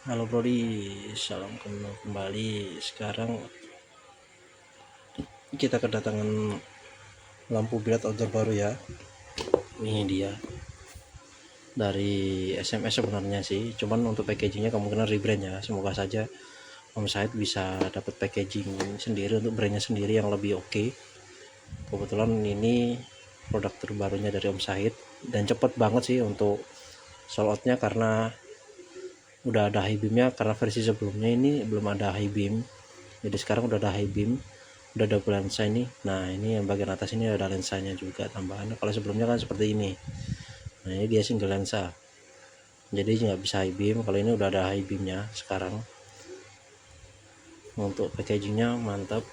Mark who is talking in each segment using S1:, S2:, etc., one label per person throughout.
S1: Halo Brody, salam kenal kembali. Sekarang kita kedatangan lampu bilat outdoor baru ya. Ini dia dari SMS sebenarnya sih, cuman untuk packagingnya kemungkinan rebrand ya. Semoga saja Om Said bisa dapat packaging sendiri untuk brandnya sendiri yang lebih oke. Kebetulan ini produk terbarunya dari Om Said dan cepet banget sih untuk sold outnya karena udah ada high beamnya, karena versi sebelumnya ini belum ada high beam. Jadi sekarang udah ada high beam, udah ada lensa ini. Nah ini yang bagian atas ini ada lensanya juga tambahan. Kalau sebelumnya kan seperti ini. Nah ini dia single lensa, jadi nggak bisa high beam. Kalau ini udah ada high beamnya sekarang. Untuk packagingnya mantap,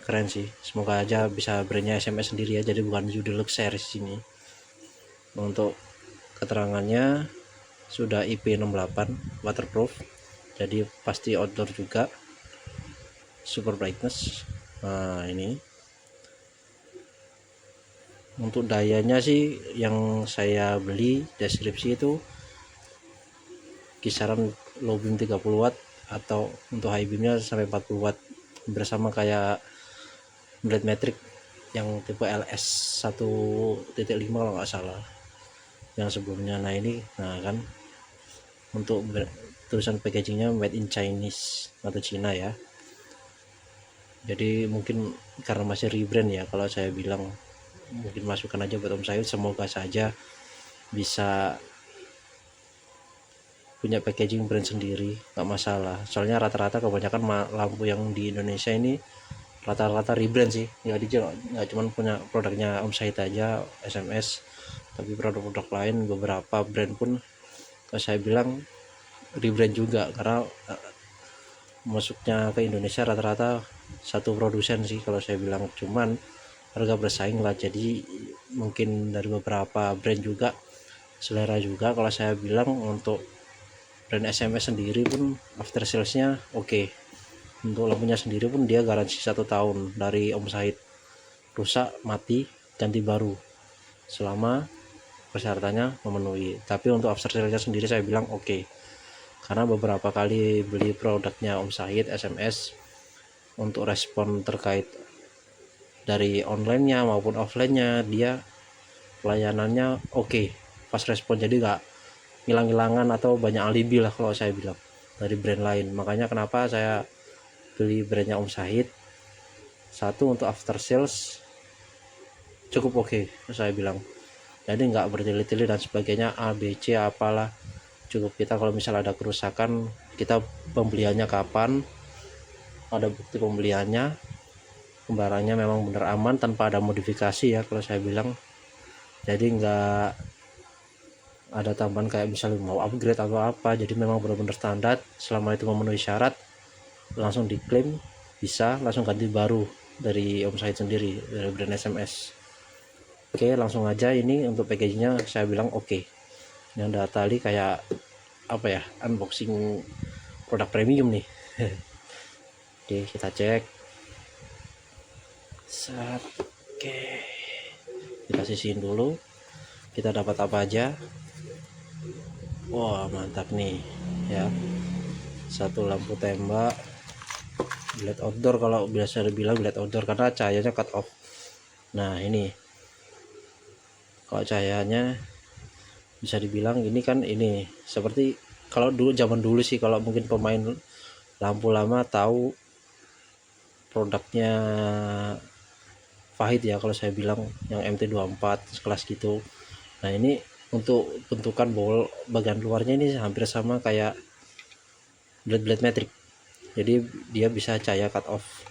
S1: keren sih. Semoga aja bisa brandnya SMS sendiri ya, jadi bukan Deluxe series ini. Untuk keterangannya sudah IP68 waterproof, jadi pasti outdoor juga. Super brightness. Nah ini untuk dayanya sih yang saya beli deskripsi itu kisaran low beam 30 watt atau untuk high beamnya sampai 40 watt, bersama kayak blade metric yang tipe LS 1.5 kalau nggak salah yang sebelumnya. Nah ini, nah kan untuk tulisan packagingnya made in Chinese atau Cina ya, jadi mungkin karena masih rebrand ya. Kalau saya bilang mungkin masukan aja buat Om Sayud, semoga saja bisa punya packaging brand sendiri, nggak masalah. Soalnya rata-rata kebanyakan lampu yang di Indonesia ini rata-rata rebrand sih, nggak cuma punya produknya Om Said aja SMS, tapi produk-produk lain beberapa brand pun kalau saya bilang rebrand juga, karena masuknya ke Indonesia rata-rata satu produsen sih kalau saya bilang. Cuman harga bersaing lah, jadi mungkin dari beberapa brand juga selera juga. Kalau saya bilang untuk brand SMS sendiri pun after salesnya oke. Untuk lampunya sendiri pun dia garansi 1 tahun dari Om Said, rusak mati ganti baru selama persyaratannya memenuhi. Tapi untuk after sale-nya sendiri saya bilang oke, karena beberapa kali beli produknya Om Said SMS, untuk respon terkait dari online-nya maupun offline-nya dia pelayanannya oke, pas respon. Jadi nggak hilang-hilangan atau banyak alibi lah kalau saya bilang dari brand lain. Makanya kenapa saya beli brandnya Om Said. Satu, untuk after sales cukup oke saya bilang, jadi nggak bertele-tele dan sebagainya ABC apalah. Cukup kita kalau misalnya ada kerusakan, kita pembeliannya kapan, ada bukti pembeliannya, barangnya memang benar aman tanpa ada modifikasi ya kalau saya bilang. Jadi nggak ada tambahan kayak misalnya mau upgrade atau apa, jadi memang benar-benar standar. Selama itu memenuhi syarat langsung diklaim, bisa langsung ganti baru dari Om Said sendiri, dari brand SMS. Oke, langsung aja. Ini untuk packagingnya saya bilang oke. Ini ada tali kayak apa ya, unboxing produk premium nih. Oke, kita cek. Oke, kita sisihin dulu, kita dapat apa aja. Wah mantap nih ya, satu lampu tembak LED outdoor, kalau biasa dibilang LED outdoor karena cahayanya cut off. Nah ini kalau cahayanya bisa dibilang ini kan, ini seperti kalau dulu, zaman dulu sih, kalau mungkin pemain lampu lama tahu produknya Fahid ya, kalau saya bilang yang MT24 kelas gitu. Nah ini untuk bentukan bol bagian luarnya ini hampir sama kayak blade metric, jadi dia bisa cahaya cut off.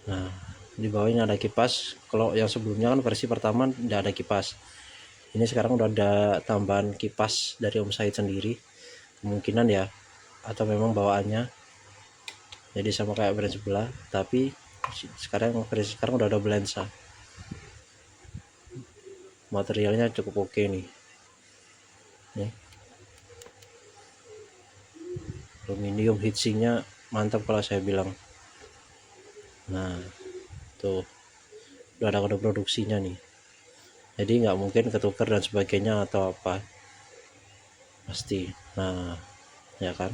S1: Nah di bawahnya ada kipas. Kalau yang sebelumnya kan versi pertama tidak ada kipas, ini sekarang udah ada tambahan kipas dari Om Said sendiri kemungkinan ya, atau memang bawaannya jadi sama kayak brand sebelah. Tapi sekarang versi sekarang udah ada lensa. Materialnya cukup oke nih, aluminium heatsinknya mantap kalau saya bilang. Nah tuh udah ada kode produksinya nih, jadi nggak mungkin ketukar dan sebagainya atau apa, pasti. Nah ya kan.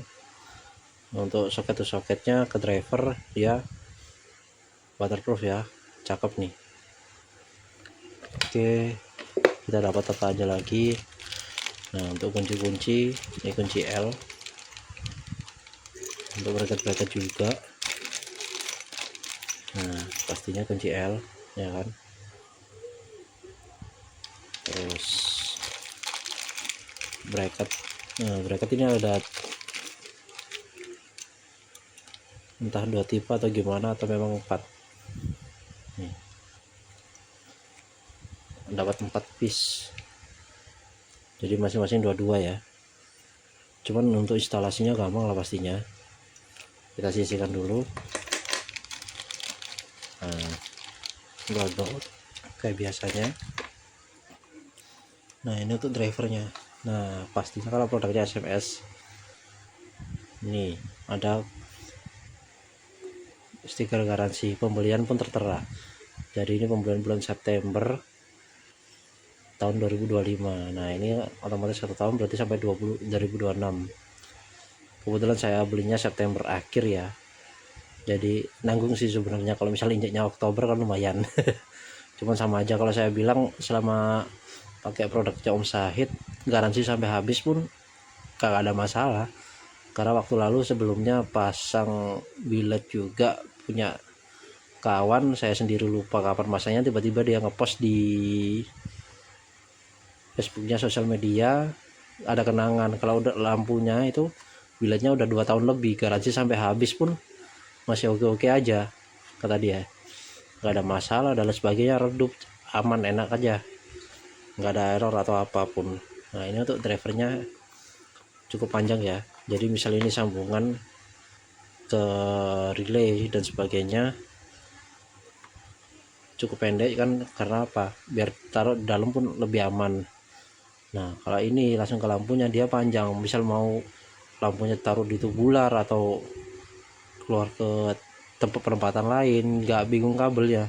S1: Untuk soket to soketnya ke driver dia waterproof ya, cakep nih. Oke, kita dapat apa aja lagi. Nah, untuk kunci-kunci ini kunci L, untuk bracket-bracket juga. Nah, pastinya kunci L ya kan. Terus bracket, nah bracket ini ada entah 2 tipe atau gimana, atau memang 4 nih, dapat 4 piece, jadi masing-masing 22 ya. Cuman untuk instalasinya gampang lah pastinya. Kita sisihkan dulu. Nah, dodol kayak biasanya. Nah, ini untuk drivernya. Nah, pastinya kalau produknya SMS ini ada stiker garansi, pembelian pun tertera. Jadi ini pembelian bulan September tahun 2025. Nah, ini otomatis 1 tahun, berarti sampai 2026. Kebetulan saya belinya September akhir ya, jadi nanggung sih sebenarnya. Kalau misalnya injaknya Oktober kan lumayan. Cuman sama aja, kalau saya bilang selama pakai produknya Om Sahid garansi sampai habis pun kagak ada masalah. Karena waktu lalu sebelumnya pasang billet juga punya kawan, saya sendiri lupa kapan masanya, tiba-tiba dia ngepost di Facebooknya, sosial media, ada kenangan kalau udah lampunya itu billetnya udah 2 tahun lebih, garansi sampai habis pun masih oke-oke aja kata dia, nggak ada masalah dan sebagainya, redup, aman, enak aja, nggak ada error atau apapun. Nah, ini untuk drivernya cukup panjang ya, jadi misalnya ini sambungan ke relay dan sebagainya cukup pendek kan, karena apa, biar taruh di dalam pun lebih aman. Nah, kalau ini langsung ke lampunya dia panjang, misal mau lampunya taruh di tubular atau keluar ke tempat penempatan lain, nggak bingung kabelnya,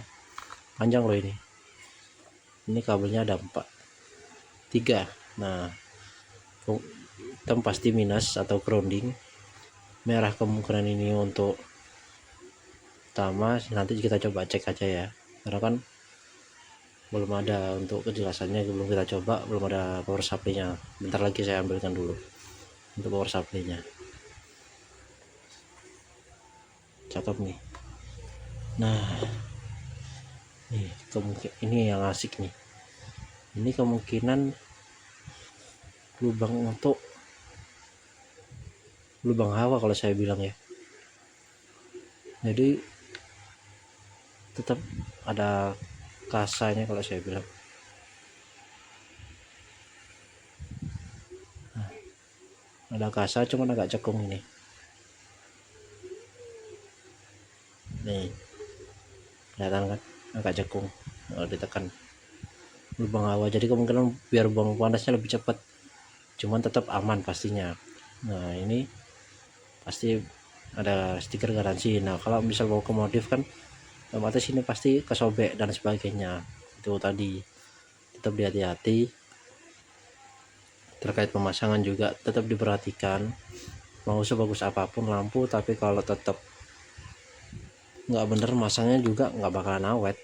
S1: panjang loh ini. Ini kabelnya ada 3. Nah, hitam pasti minus atau grounding, merah kemungkinan ini untuk utama. Nanti kita coba cek aja ya, karena kan belum ada untuk kejelasannya, belum kita coba, belum ada power supply-nya. Bentar lagi saya ambilkan dulu untuk power supply-nya. Cakep nih. Nah, nih ini yang asik nih. Ini kemungkinan lubang untuk lubang hawa kalau saya bilang ya. Jadi tetap ada kasanya kalau saya bilang. Nah, ada kasa cuman agak cekung ini. Nih, kelihatan kan agak cekung kalau ditekan, lubang hawa. Jadi kemungkinan biar buang panasnya lebih cepat, cuman tetap aman pastinya. Nah, ini pasti ada stiker garansi. Nah, kalau misal mau ke modif kan otomatis ini pasti kesobek dan sebagainya. Itu tadi tetap hati-hati. Terkait pemasangan juga tetap diperhatikan. Mau sebagus apapun lampu, tapi kalau tetap nggak bener masangnya juga nggak bakalan awet,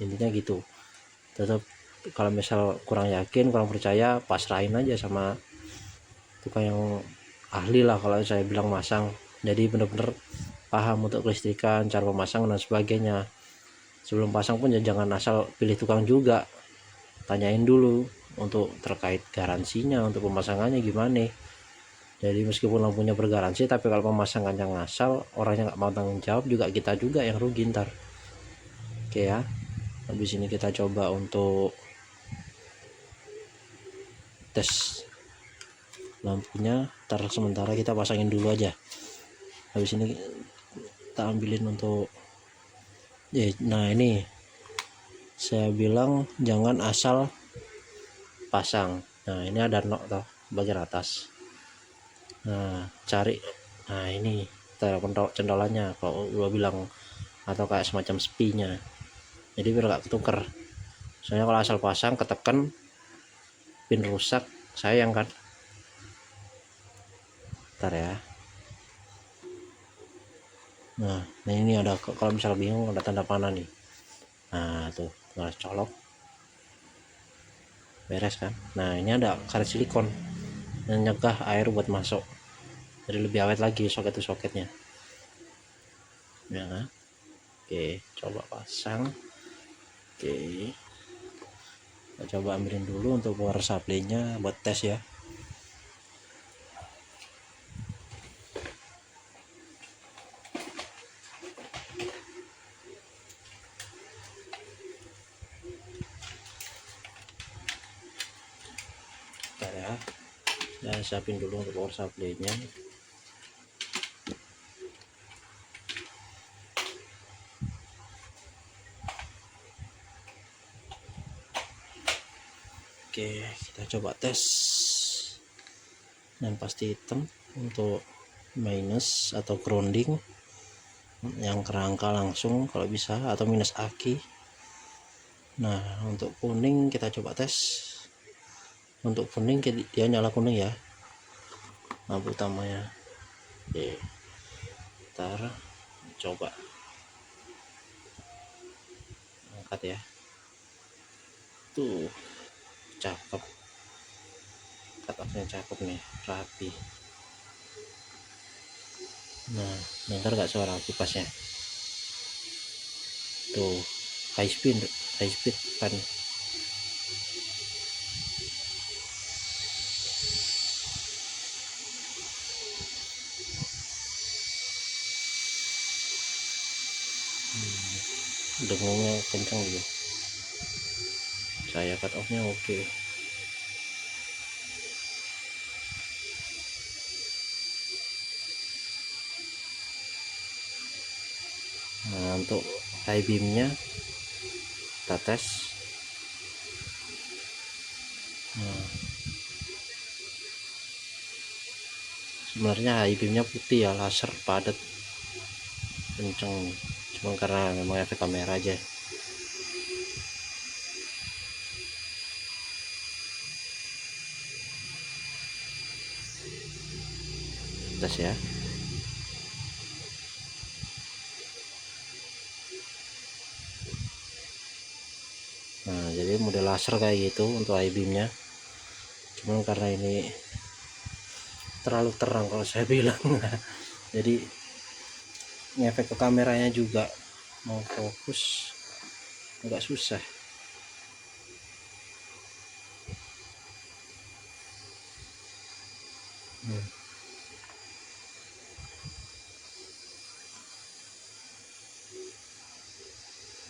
S1: intinya gitu. Tetap kalau misal kurang yakin, kurang percaya, pasrahin aja sama tukang yang ahli lah kalau saya bilang masang. Jadi bener-bener paham untuk kelistrikan, cara memasang dan sebagainya. Sebelum pasang pun jangan asal pilih tukang juga, tanyain dulu untuk terkait garansinya, untuk pemasangannya gimana. Jadi meskipun lampunya bergaransi, tapi kalau pemasangannya ngasal, orangnya nggak mau tanggung jawab, juga kita juga yang rugi ntar. Oke ya, habis ini kita coba untuk tes lampunya. Ntar sementara kita pasangin dulu aja, habis ini kita ambilin untuk nah ini saya bilang jangan asal pasang. Nah, ini ada nok toh bagian atas. Nah, cari, nah ini centolannya kalau gua bilang, atau kayak semacam spinya, jadi biar gak ketuker. Soalnya kalau asal pasang ketekan pin rusak, sayang kan. Ntar ya. Nah ini ada, kalau misalnya bingung ada tanda panah nih. Nah tuh tinggal colok, beres kan. Nah ini ada karet silikon yang nyegah air buat masuk, jadi lebih awet lagi soketnya ya kan. Oke, coba pasang. Oke, kita coba ambilin dulu untuk power supply-nya buat tes ya. Bentar ya, saya siapin dulu untuk power supply-nya. Oke, kita coba tes. Dan pasti hitam untuk minus atau grounding, yang kerangka langsung kalau bisa, atau minus aki. Nah untuk kuning kita coba tes. Untuk kuning dia nyala kuning ya, lampu utamanya. Oke, ntar coba angkat ya. Tuh cakep, kataknya cakep nih, rapi. Nah dengar gak suara kipasnya? Tuh high speed kan. Dengungnya kencang gitu. Saya cut off nya oke. Nah untuk high beamnya kita tes. Nah, sebenarnya high beamnya putih ya, laser padat kenceng, cuma karena memang efek kamera aja. Tes ya. Nah jadi model laser kayak gitu untuk high beamnya, cuman karena ini terlalu terang kalau saya bilang. Jadi ngefek ke kameranya juga, mau fokus agak susah.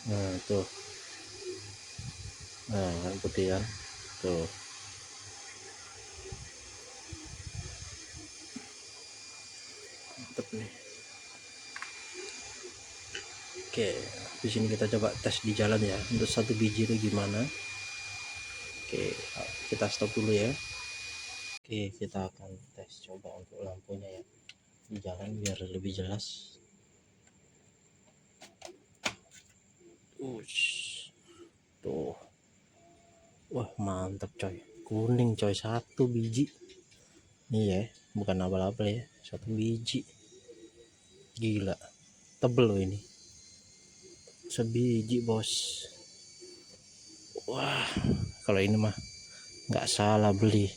S1: Nah tuh, nah kan putih kan tuh. Mantep nih. Oke, di sini kita coba tes di jalan ya, untuk satu biji itu gimana. Oke, kita stop dulu ya. Oke, kita akan tes coba untuk lampunya ya di jalan biar lebih jelas. Tuh, wah mantap coy, kuning coy, satu biji nih ya, bukan abal-abal ya, satu biji. Gila, tebel loh ini, sebiji bos. Wah, kalau ini mah nggak salah beli.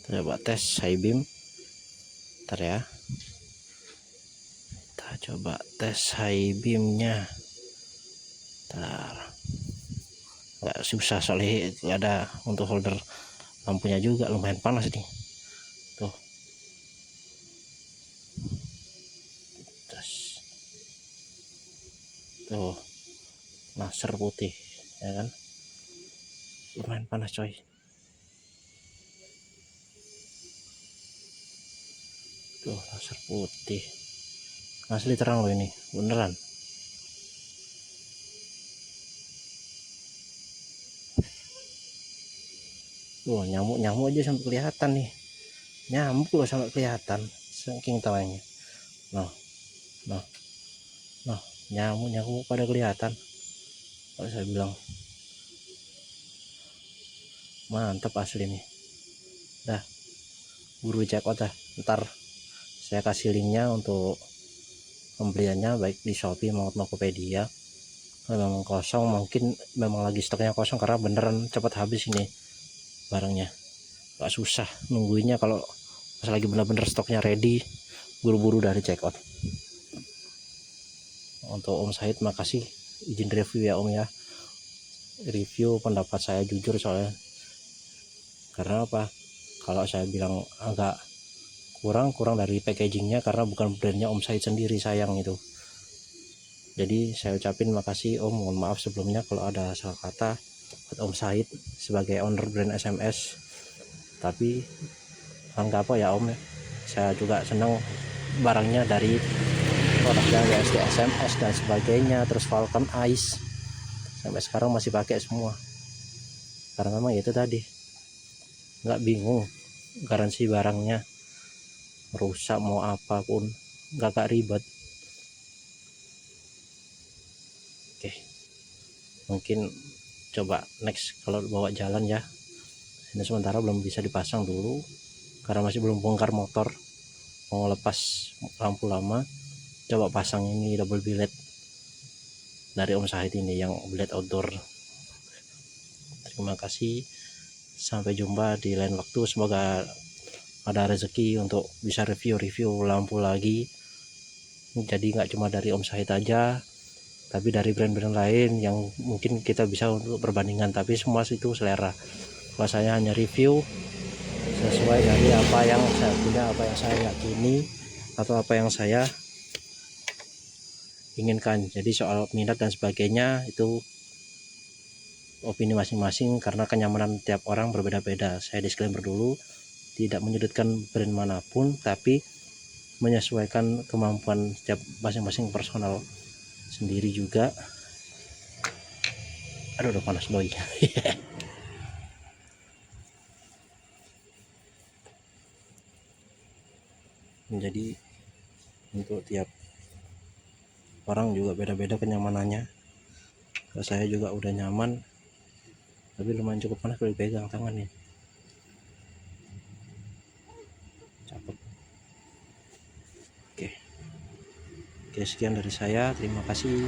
S1: Coba tes high beam. Ntar ya, kita coba tes high beamnya. Ntar, nggak susah soalnya ada untuk holder lampunya juga, lumayan panas nih. Tuh, terus tuh laser putih ya kan, lumayan panas coy. Tuh laser putih asli terang loh ini, beneran. Tuh nyamuk aja sampai kelihatan nih, nyamuk loh sampai kelihatan saking terangnya. Nah, nah, nah, nyamuk pada kelihatan. Kalau saya bilang mantep asli nih. Dah, buru cek dah ntar saya kasih linknya untuk pembeliannya baik di Shopee maupun Tokopedia. Kalau memang kosong, mungkin memang lagi stoknya kosong karena beneran cepat habis ini barangnya, gak susah nungguinnya. Kalau pas lagi bener-bener stoknya ready, buru-buru dari check out. Untuk Om Said, makasih izin review ya Om ya. Review pendapat saya jujur soalnya, karena apa, kalau saya bilang agak kurang dari packagingnya karena bukan brandnya Om Said sendiri, sayang itu. Jadi saya ucapin makasih Om, mohon maaf sebelumnya kalau ada salah kata buat Om Said sebagai owner brand SMS. Tapi nggak apa ya Om ya, saya juga senang barangnya dari produknya WSD SMS dan sebagainya, terus Falcon Ice sampai sekarang masih pakai semua, karena memang itu tadi nggak bingung garansi barangnya, rusak mau apapun nggak ribet. Oke, mungkin coba next kalau bawa jalan ya. Ini sementara belum bisa dipasang dulu karena masih belum bongkar motor, mau lepas lampu lama. Coba pasang ini double billet dari Om Sahid ini yang billet outdoor. Terima kasih, sampai jumpa di lain waktu. Semoga ada rezeki untuk bisa review lampu lagi. Jadi nggak cuma dari Om Sahid aja, tapi dari brand-brand lain yang mungkin kita bisa untuk perbandingan, tapi semua itu selera. Kalau saya hanya review sesuai dari apa yang saya punya, apa yang saya yakini, atau apa yang saya inginkan. Jadi soal minat dan sebagainya itu opini masing-masing, karena kenyamanan tiap orang berbeda-beda. Saya disclaimer dulu, tidak menyudutkan brand manapun, tapi menyesuaikan kemampuan setiap masing-masing personal sendiri juga. Aduh udah panas doi. Jadi untuk tiap orang juga beda-beda kenyamanannya. Kalau saya juga udah nyaman, tapi lumayan cukup panas kalau dipegang tangannya. Capek. Oke, sekian dari saya, terima kasih.